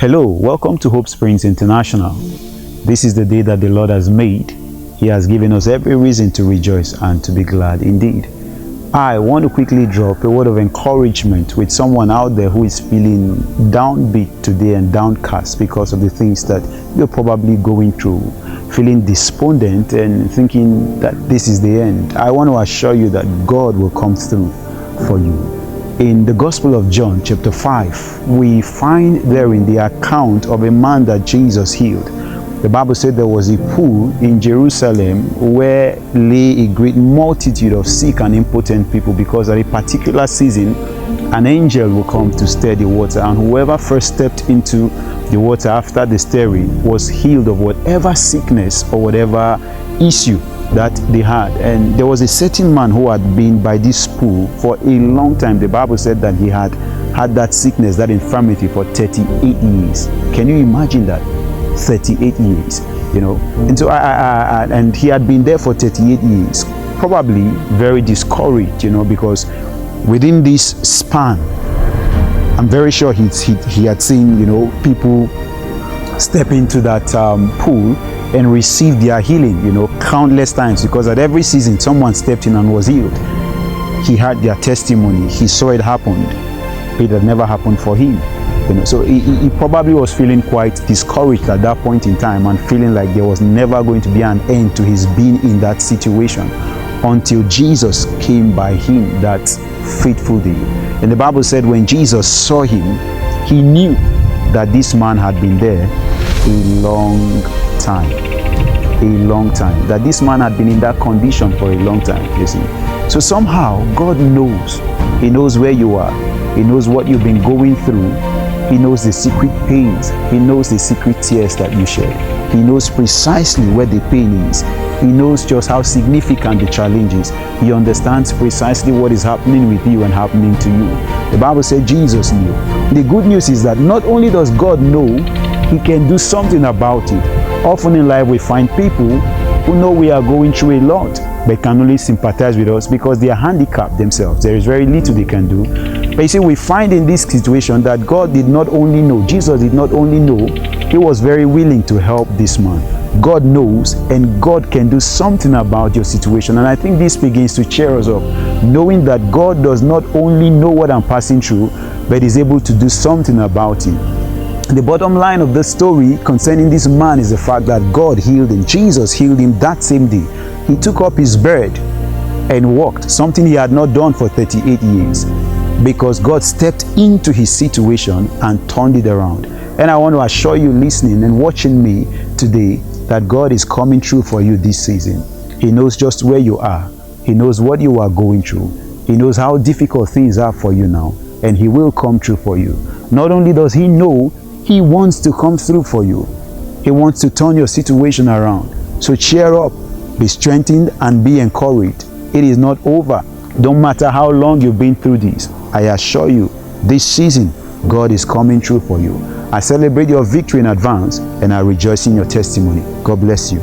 Hello, welcome to Hope Springs International. This is the day that the Lord has made. He has given us every reason to rejoice and to be glad indeed. I want to quickly drop a word of encouragement with someone out there who is feeling downbeat today and downcast because of the things that you're probably going through, feeling despondent and thinking that this is the end. I want to assure you that God will come through for you. In the Gospel of John, chapter 5, we find therein the account of a man that Jesus healed. The Bible said there was a pool in Jerusalem where lay a great multitude of sick and impotent people, because at a particular season, an angel will come to stir the water, and whoever first stepped into the water after the stirring was healed of whatever sickness or whatever issue that they had. And there was a certain man who had been by this pool for a long time. The Bible said that he had that sickness, that infirmity, for 38 years. Can you imagine that? 38 years, you know. And so and he had been there for 38 years, probably very discouraged, you know, because within this span, I'm very sure he had seen, you know, people step into that pool and receive their healing, you know, countless times, because at every season someone stepped in and was healed. He had their testimony. He saw it happen. It had never happened for him, you know. So he probably was feeling quite discouraged at that point in time and feeling like there was never going to be an end to his being in that situation until Jesus came by him that fateful day. And the Bible said when Jesus saw him, he knew that this man had been there a long time, that this man had been in that condition for a long time, you see. So somehow God knows. He knows where you are. He knows what you've been going through. He knows the secret pains. He knows the secret tears that you shed. He knows precisely where the pain is. He knows just how significant the challenge is. He understands precisely what is happening with you and happening to you. The Bible said Jesus knew. The good news is that not only does God know, He can do something about it. Often in life we find people who know we are going through a lot, but can only sympathize with us because they are handicapped themselves. There is very little they can do. But you see, we find in this situation that God did not only know, Jesus did not only know, He was very willing to help this man. God knows, and God can do something about your situation. And I think this begins to cheer us up, knowing that God does not only know what I'm passing through, but is able to do something about it. The bottom line of the story concerning this man is the fact that God healed him. Jesus healed him that same day. He took up his bed and walked, something he had not done for 38 years, because God stepped into his situation and turned it around. And I want to assure you, listening and watching me today, that God is coming through for you this season. He knows just where you are. He knows what you are going through. He knows how difficult things are for you now, and He will come through for you. Not only does He know, He wants to come through for you. He wants to turn your situation around. So cheer up, be strengthened, and be encouraged. It is not over. Don't matter how long you've been through this. I assure you, this season, God is coming through for you. I celebrate your victory in advance, and I rejoice in your testimony. God bless you.